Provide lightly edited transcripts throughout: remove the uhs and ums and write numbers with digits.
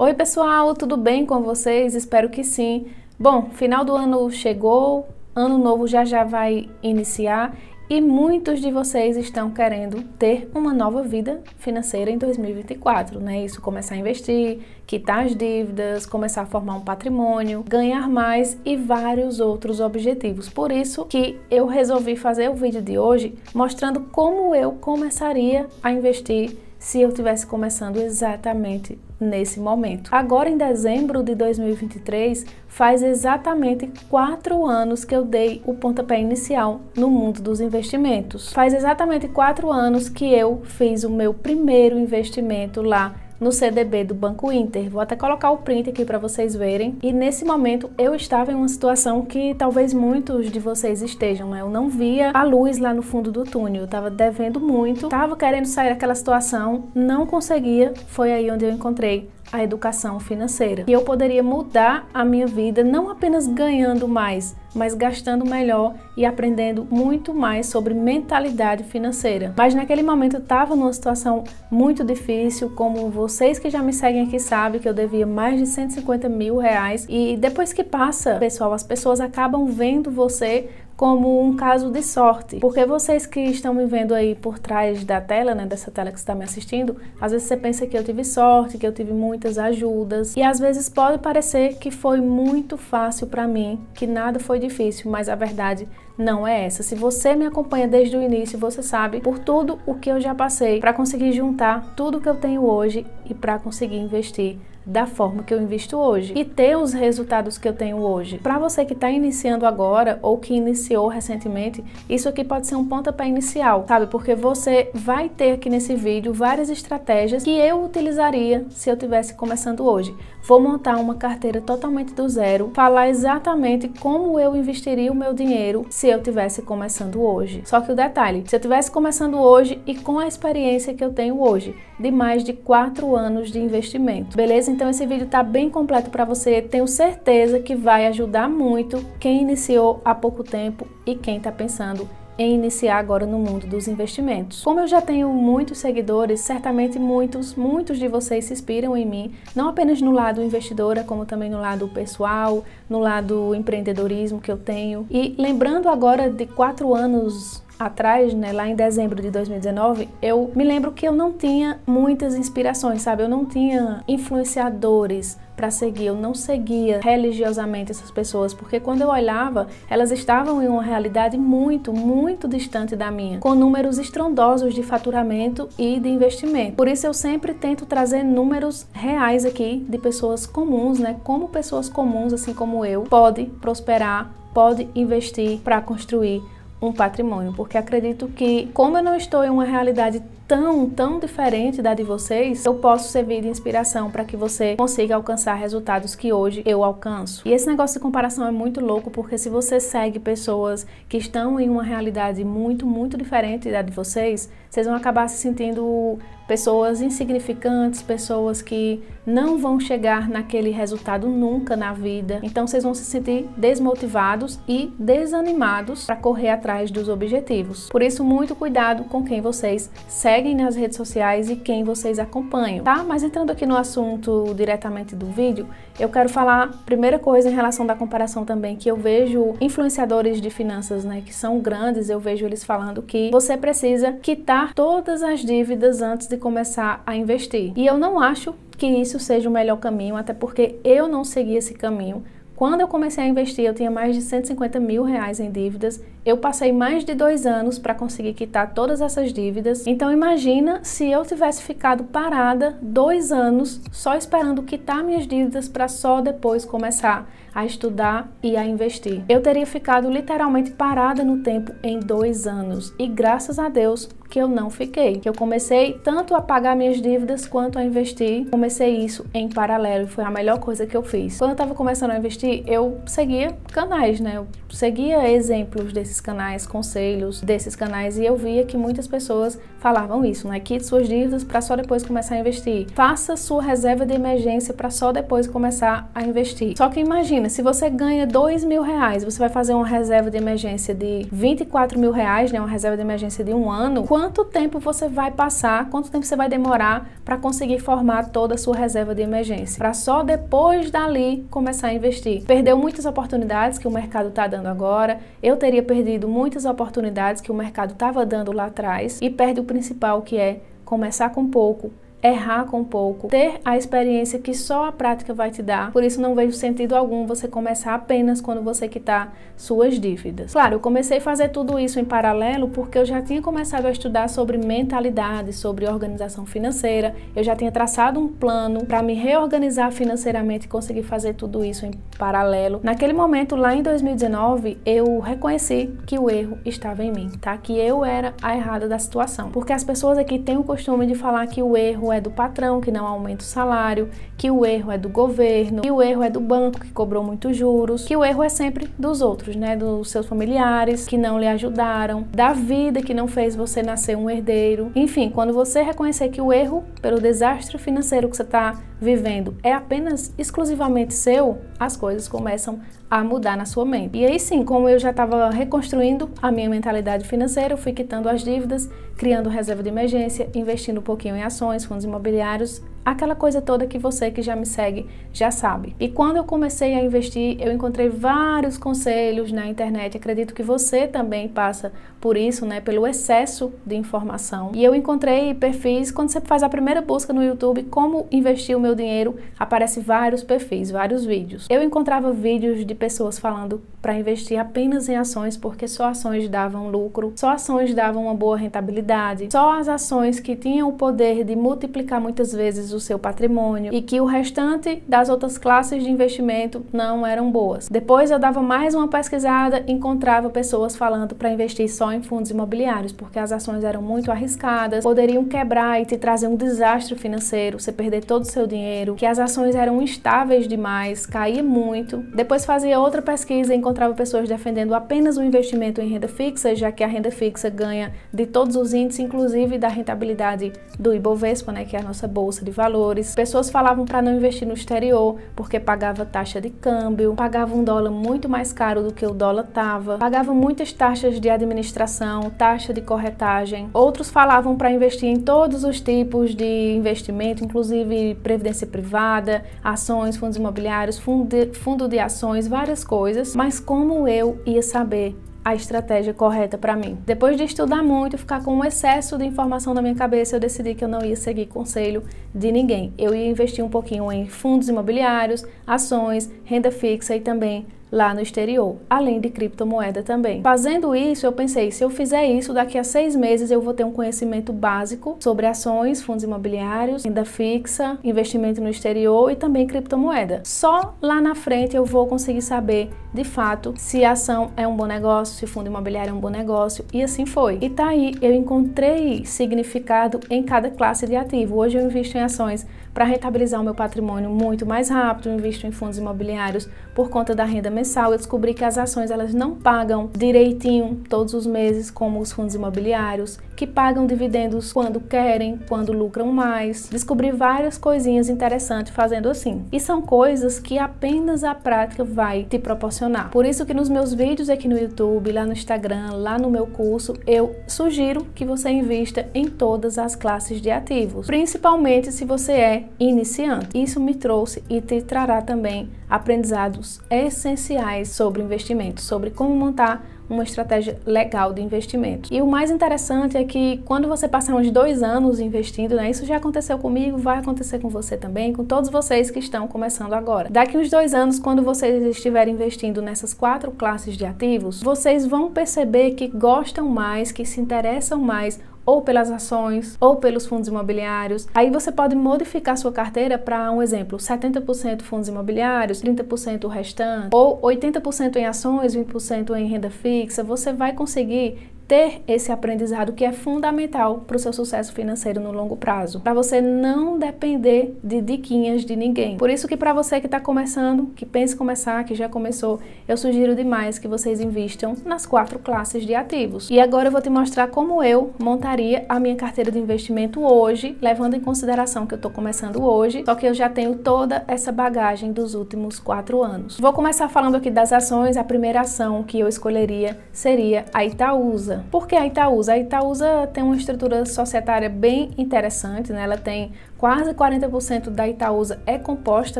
Oi pessoal, tudo bem com vocês? Espero que sim. Bom, final do ano chegou, ano novo já vai iniciar e muitos de vocês estão querendo ter uma nova vida financeira em 2024, né? Isso, começar a investir, quitar as dívidas, começar a formar um patrimônio, ganhar mais e vários outros objetivos. Por isso que eu resolvi fazer o vídeo de hoje mostrando como eu começaria a investir se eu estivesse começando exatamente nesse momento. Agora em dezembro de 2023, faz exatamente 4 anos que eu dei o pontapé inicial no mundo dos investimentos. Faz exatamente 4 anos que eu fiz o meu primeiro investimento lá no CDB do Banco Inter. Vou até colocar o print aqui para vocês verem. E nesse momento eu estava em uma situação que talvez muitos de vocês estejam, né? Eu não via a luz lá no fundo do túnel, eu estava devendo muito, estava querendo sair daquela situação, não conseguia. Foi aí onde eu encontrei a educação financeira. E eu poderia mudar a minha vida, não apenas ganhando mais, mas gastando melhor e aprendendo muito mais sobre mentalidade financeira. Mas naquele momento eu estava numa situação muito difícil, como vocês que já me seguem aqui sabem que eu devia mais de 150 mil reais. E depois que passa, pessoal, as pessoas acabam vendo você como um caso de sorte, porque vocês que estão me vendo aí por trás da tela, né, dessa tela que você está me assistindo, às vezes você pensa que eu tive sorte, que eu tive muitas ajudas, e às vezes pode parecer que foi muito fácil para mim, que nada foi difícil, mas a verdade não é essa. Se você me acompanha desde o início, você sabe por tudo o que eu já passei para conseguir juntar tudo que eu tenho hoje e para conseguir investir da forma que eu invisto hoje e ter os resultados que eu tenho hoje. Para você que está iniciando agora ou que iniciou recentemente, isso aqui pode ser um pontapé inicial, sabe? Porque você vai ter aqui nesse vídeo várias estratégias que eu utilizaria se eu estivesse começando hoje. Vou montar uma carteira totalmente do zero, falar exatamente como eu investiria o meu dinheiro se eu estivesse começando hoje. Só que o detalhe, se eu estivesse começando hoje e com a experiência que eu tenho hoje, de mais de 4 anos de investimento, beleza? Então esse vídeo tá bem completo para você, tenho certeza que vai ajudar muito quem iniciou há pouco tempo e quem está pensando em iniciar agora no mundo dos investimentos. Como eu já tenho muitos seguidores, certamente muitos de vocês se inspiram em mim, não apenas no lado investidora, como também no lado pessoal, no lado empreendedorismo que eu tenho. E lembrando agora de 4 anos atrás, né, lá em dezembro de 2019, eu me lembro que eu não tinha muitas inspirações, sabe? Eu não tinha influenciadores para seguir, eu não seguia religiosamente essas pessoas, porque quando eu olhava, elas estavam em uma realidade muito distante da minha, com números estrondosos de faturamento e de investimento. Por isso eu sempre tento trazer números reais aqui de pessoas comuns, né? Como pessoas comuns, assim como eu, pode prosperar, pode investir para construir um patrimônio, porque acredito que, como eu não estou em uma realidade tão diferente da de vocês, eu posso servir de inspiração para que você consiga alcançar resultados que hoje eu alcanço. E esse negócio de comparação é muito louco, porque se você segue pessoas que estão em uma realidade muito diferente da de vocês, vocês vão acabar se sentindo pessoas insignificantes, pessoas que não vão chegar naquele resultado nunca na vida. Então vocês vão se sentir desmotivados e desanimados para correr atrás dos objetivos. Por isso, muito cuidado com quem vocês seguem nas redes sociais e quem vocês acompanham, tá? Mas entrando aqui no assunto diretamente do vídeo, eu quero falar, primeira coisa, em relação da comparação também, que eu vejo influenciadores de finanças, né, que são grandes, eu vejo eles falando que você precisa quitar todas as dívidas antes de começar a investir. E eu não acho que isso seja o melhor caminho, até porque eu não segui esse caminho. Quando eu comecei a investir, eu tinha mais de 150 mil reais em dívidas. Eu passei mais de 2 anos para conseguir quitar todas essas dívidas. Então imagina se eu tivesse ficado parada 2 anos só esperando quitar minhas dívidas para só depois começar a estudar e a investir. Eu teria ficado literalmente parada no tempo em 2 anos. E graças a Deus que eu não fiquei. Que eu comecei tanto a pagar minhas dívidas quanto a investir. Comecei isso em paralelo e foi a melhor coisa que eu fiz. Quando eu estava começando a investir, eu seguia canais, né? Eu seguia exemplos desses desses canais, conselhos desses canais, e eu via que muitas pessoas falavam isso, né? Quite suas dívidas para só depois começar a investir. Faça sua reserva de emergência para só depois começar a investir. Só que imagina, se você ganha R$2.000, você vai fazer uma reserva de emergência de R$24.000, né? Uma reserva de emergência de um ano. Quanto tempo você vai passar, quanto tempo você vai demorar para conseguir formar toda a sua reserva de emergência? Para só depois dali começar a investir. Perdeu muitas oportunidades que o mercado está dando agora. Eu teria perdido muitas oportunidades que o mercado estava dando lá atrás. E perde o principal, que é começar com pouco, errar com pouco, ter a experiência que só a prática vai te dar. Por isso não vejo sentido algum você começar apenas quando você quitar suas dívidas. Claro, eu comecei a fazer tudo isso em paralelo porque eu já tinha começado a estudar sobre mentalidade, sobre organização financeira. Eu já tinha traçado um plano para me reorganizar financeiramente e conseguir fazer tudo isso em paralelo. Naquele momento, lá em 2019, eu reconheci que o erro estava em mim, tá? Que eu era a errada da situação. Porque as pessoas aqui têm o costume de falar que o erro é do patrão, que não aumenta o salário, que o erro é do governo, que o erro é do banco, que cobrou muitos juros, que o erro é sempre dos outros, né? Dos seus familiares, que não lhe ajudaram, da vida que não fez você nascer um herdeiro. Enfim, quando você reconhecer que o erro, pelo desastre financeiro que você está vivendo, é apenas exclusivamente seu, as coisas começam a mudar na sua mente. E aí sim, como eu já estava reconstruindo a minha mentalidade financeira, eu fui quitando as dívidas, criando reserva de emergência, investindo um pouquinho em ações, fundos imobiliários, aquela coisa toda que você que já me segue já sabe. E quando eu comecei a investir, eu encontrei vários conselhos na internet. Acredito que você também passa por isso, né? Pelo excesso de informação. E eu encontrei perfis, quando você faz a primeira busca no YouTube, como investir o meu dinheiro, aparece vários perfis, vários vídeos. Eu encontrava vídeos de pessoas falando para investir apenas em ações, porque só ações davam lucro, só ações davam uma boa rentabilidade, só as ações que tinham o poder de multiplicar muitas vezes o seu patrimônio e que o restante das outras classes de investimento não eram boas. Depois eu dava mais uma pesquisada, encontrava pessoas falando para investir só em fundos imobiliários, porque as ações eram muito arriscadas, poderiam quebrar e te trazer um desastre financeiro, você perder todo o seu dinheiro, que as ações eram instáveis demais, caía muito. Depois fazia outra pesquisa e encontrava pessoas defendendo apenas o investimento em renda fixa, já que a renda fixa ganha de todos os índices, inclusive da rentabilidade do Ibovespa, né, que é a nossa bolsa de valores. Pessoas falavam para não investir no exterior, porque pagava taxa de câmbio, pagava um dólar muito mais caro do que o dólar estava, pagava muitas taxas de administração, taxa de corretagem. Outros falavam para investir em todos os tipos de investimento, inclusive previdência privada, ações, fundos imobiliários, fundo de ações, várias coisas. Mas como eu ia saber a estratégia correta para mim? Depois de estudar muito, ficar com um excesso de informação na minha cabeça, eu decidi que eu não ia seguir conselho de ninguém. Eu ia investir um pouquinho em fundos imobiliários, ações, renda fixa e também lá no exterior, além de criptomoeda também. Fazendo isso, eu pensei, se eu fizer isso, daqui a 6 meses eu vou ter um conhecimento básico sobre ações, fundos imobiliários, renda fixa, investimento no exterior e também criptomoeda. Só lá na frente eu vou conseguir saber, de fato, se a ação é um bom negócio, se o fundo imobiliário é um bom negócio, e assim foi. E tá aí, eu encontrei significado em cada classe de ativo. Hoje eu invisto em ações para rentabilizar o meu patrimônio muito mais rápido, eu invisto em fundos imobiliários por conta da renda mensal. Eu descobri que as ações elas não pagam direitinho todos os meses como os fundos imobiliários, que pagam dividendos quando querem, quando lucram mais. Descobri várias coisinhas interessantes fazendo assim. E são coisas que apenas a prática vai te proporcionar. Por isso que nos meus vídeos aqui no YouTube, lá no Instagram, lá no meu curso, eu sugiro que você invista em todas as classes de ativos, principalmente se você é iniciante. Isso me trouxe e te trará também aprendizados essenciais sobre investimento, sobre como montar uma estratégia legal de investimento. E o mais interessante é que quando você passar uns 2 anos investindo, né, isso já aconteceu comigo, vai acontecer com você também, com todos vocês que estão começando agora. Daqui uns 2 anos, quando vocês estiverem investindo nessas 4 classes de ativos, vocês vão perceber que gostam mais, que se interessam mais ou pelas ações, ou pelos fundos imobiliários. Aí você pode modificar sua carteira para, um exemplo, 70% fundos imobiliários, 30% o restante, ou 80% em ações, 20% em renda fixa. Você vai conseguir ter esse aprendizado que é fundamental para o seu sucesso financeiro no longo prazo, para você não depender de diquinhas de ninguém. Por isso que para você que está começando, que pensa em começar, que já começou, eu sugiro demais que vocês invistam nas 4 classes de ativos. E agora eu vou te mostrar como eu montaria a minha carteira de investimento hoje, levando em consideração que eu estou começando hoje, só que eu já tenho toda essa bagagem dos últimos 4 anos. Vou começar falando aqui das ações. A primeira ação que eu escolheria seria a Itaúsa. Por que a Itaúsa? A Itaúsa tem uma estrutura societária bem interessante, né? Ela tem quase 40% da Itaúsa é composta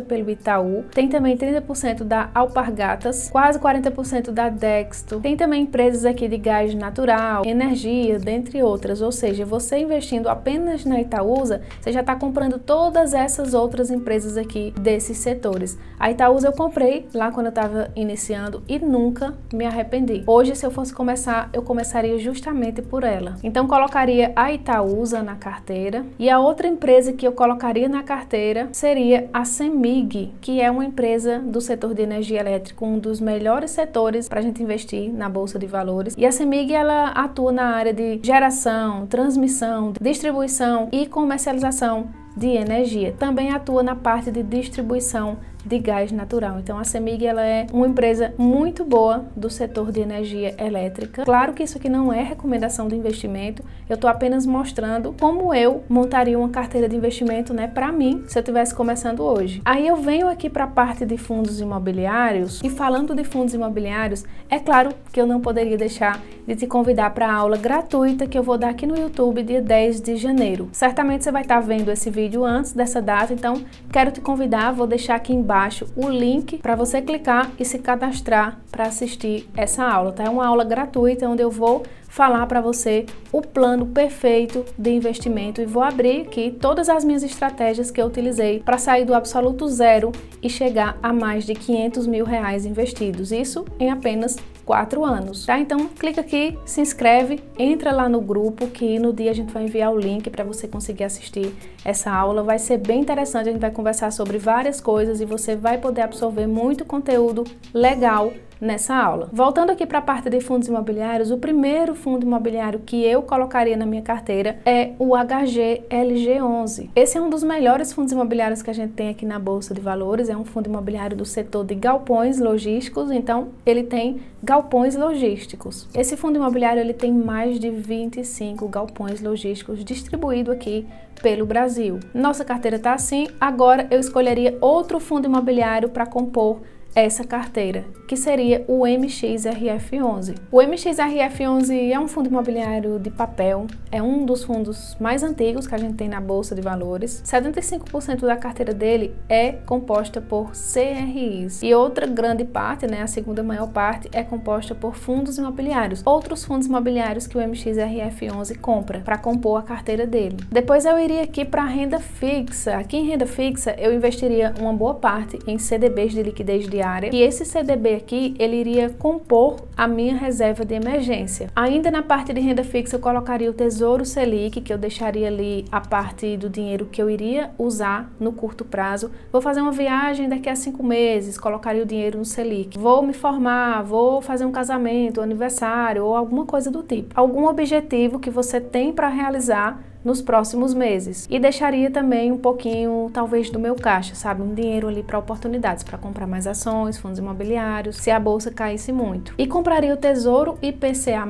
pelo Itaú, tem também 30% da Alpargatas, quase 40% da Dexto, tem também empresas aqui de gás natural, energia, dentre outras. Ou seja, você investindo apenas na Itaúsa, você já está comprando todas essas outras empresas aqui desses setores. A Itaúsa eu comprei lá quando eu estava iniciando e nunca me arrependi. Hoje, se eu fosse começar, eu começaria justamente por ela. Então, colocaria a Itaúsa na carteira, e a outra empresa que eu colocaria na carteira seria a CEMIG, que é uma empresa do setor de energia elétrica, um dos melhores setores para a gente investir na Bolsa de Valores. E a CEMIG, ela atua na área de geração, transmissão, distribuição e comercialização de energia. Também atua na parte de distribuição de gás natural. Então a CEMIG, ela é uma empresa muito boa do setor de energia elétrica. Claro que isso aqui não é recomendação de investimento, eu estou apenas mostrando como eu montaria uma carteira de investimento, né, para mim, se eu estivesse começando hoje. Aí eu venho aqui para a parte de fundos imobiliários, e falando de fundos imobiliários, é claro que eu não poderia deixar de te convidar para a aula gratuita que eu vou dar aqui no YouTube dia 10 de janeiro. Certamente você vai estar vendo esse vídeo antes dessa data, então quero te convidar, vou deixar aqui embaixo o link para você clicar e se cadastrar para assistir essa aula, tá? É uma aula gratuita onde eu vou falar para você o plano perfeito de investimento e vou abrir aqui todas as minhas estratégias que eu utilizei para sair do absoluto zero e chegar a mais de 500 mil reais investidos, isso em apenas 4 anos, tá? Então clica aqui, se inscreve, entra lá no grupo que no dia a gente vai enviar o link para você conseguir assistir essa aula. Vai ser bem interessante, a gente vai conversar sobre várias coisas e você vai poder absorver muito conteúdo legal nessa aula. Voltando aqui para a parte de fundos imobiliários, o primeiro fundo imobiliário que eu colocaria na minha carteira é o HGLG11. Esse é um dos melhores fundos imobiliários que a gente tem aqui na Bolsa de Valores, é um fundo imobiliário do setor de galpões logísticos, então ele tem galpões logísticos. Esse fundo imobiliário, ele tem mais de 25 galpões logísticos distribuídos aqui pelo Brasil. Nossa carteira tá assim, agora eu escolheria outro fundo imobiliário para compor essa carteira, que seria o MXRF11. O MXRF11 é um fundo imobiliário de papel, é um dos fundos mais antigos que a gente tem na Bolsa de Valores. 75% da carteira dele é composta por CRIs e outra grande parte, né, a segunda maior parte, é composta por fundos imobiliários, outros fundos imobiliários que o MXRF11 compra para compor a carteira dele. Depois eu iria aqui para a renda fixa. Aqui em renda fixa eu investiria uma boa parte em CDBs de liquidez diária, e esse CDB aqui, ele iria compor a minha reserva de emergência. Ainda na parte de renda fixa eu colocaria o Tesouro Selic, que eu deixaria ali a parte do dinheiro que eu iria usar no curto prazo. Vou fazer uma viagem daqui a 5 meses, colocaria o dinheiro no Selic. Vou me formar, vou fazer um casamento, um aniversário ou alguma coisa do tipo. Algum objetivo que você tem para realizar nos próximos meses. E deixaria também um pouquinho, talvez, do meu caixa, sabe? Um dinheiro ali para oportunidades, para comprar mais ações, fundos imobiliários, se a bolsa caísse muito. E compraria o Tesouro IPCA+,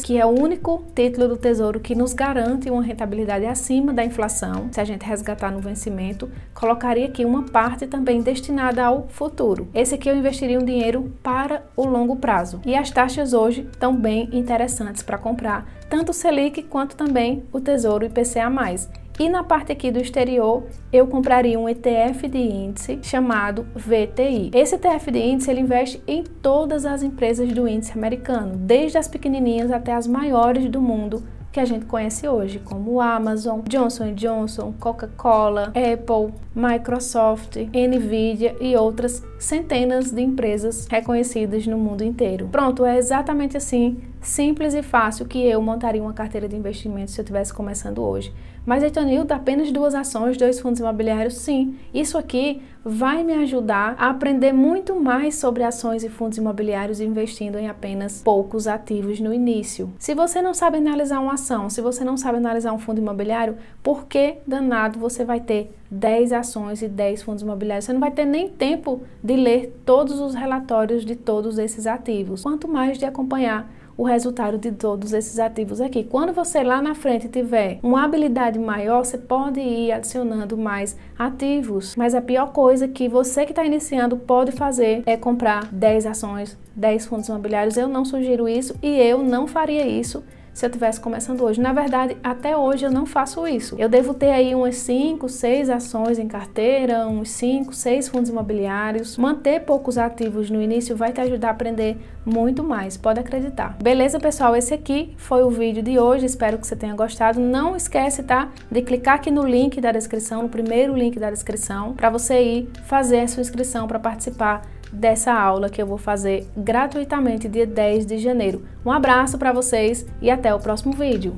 que é o único título do Tesouro que nos garante uma rentabilidade acima da inflação. Se a gente resgatar no vencimento, colocaria aqui uma parte também destinada ao futuro. Esse aqui eu investiria um dinheiro para o longo prazo. E as taxas hoje estão bem interessantes para comprar, tanto o Selic quanto também o Tesouro IPCA+. E na parte aqui do exterior, eu compraria um ETF de índice chamado VTI. Esse ETF de índice, ele investe em todas as empresas do índice americano, desde as pequenininhas até as maiores do mundo que a gente conhece hoje, como Amazon, Johnson & Johnson, Coca-Cola, Apple, Microsoft, Nvidia e outras centenas de empresas reconhecidas no mundo inteiro. Pronto, é exatamente assim. simples e fácil que eu montaria uma carteira de investimentos se eu estivesse começando hoje. Mas, Etonilda, apenas 2 ações, 2 fundos imobiliários? Sim, isso aqui vai me ajudar a aprender muito mais sobre ações e fundos imobiliários investindo em apenas poucos ativos no início. Se você não sabe analisar uma ação, se você não sabe analisar um fundo imobiliário, por que danado você vai ter 10 ações e 10 fundos imobiliários? Você não vai ter nem tempo de ler todos os relatórios de todos esses ativos, quanto mais de acompanhar o resultado de todos esses ativos aqui. Quando você lá na frente tiver uma habilidade maior, você pode ir adicionando mais ativos. Mas a pior coisa que você que está iniciando pode fazer é comprar 10 ações, 10 fundos imobiliários. Eu não sugiro isso e eu não faria isso se eu estivesse começando hoje. Na verdade, até hoje eu não faço isso. Eu devo ter aí umas 5, 6 ações em carteira, uns 5, 6 fundos imobiliários. Manter poucos ativos no início vai te ajudar a aprender muito mais, pode acreditar. Beleza, pessoal? Esse aqui foi o vídeo de hoje. Espero que você tenha gostado. Não esquece, tá? De clicar aqui no link da descrição, no primeiro link da descrição, para você ir fazer a sua inscrição para participar dessa aula que eu vou fazer gratuitamente dia 10 de janeiro. Um abraço para vocês e até o próximo vídeo.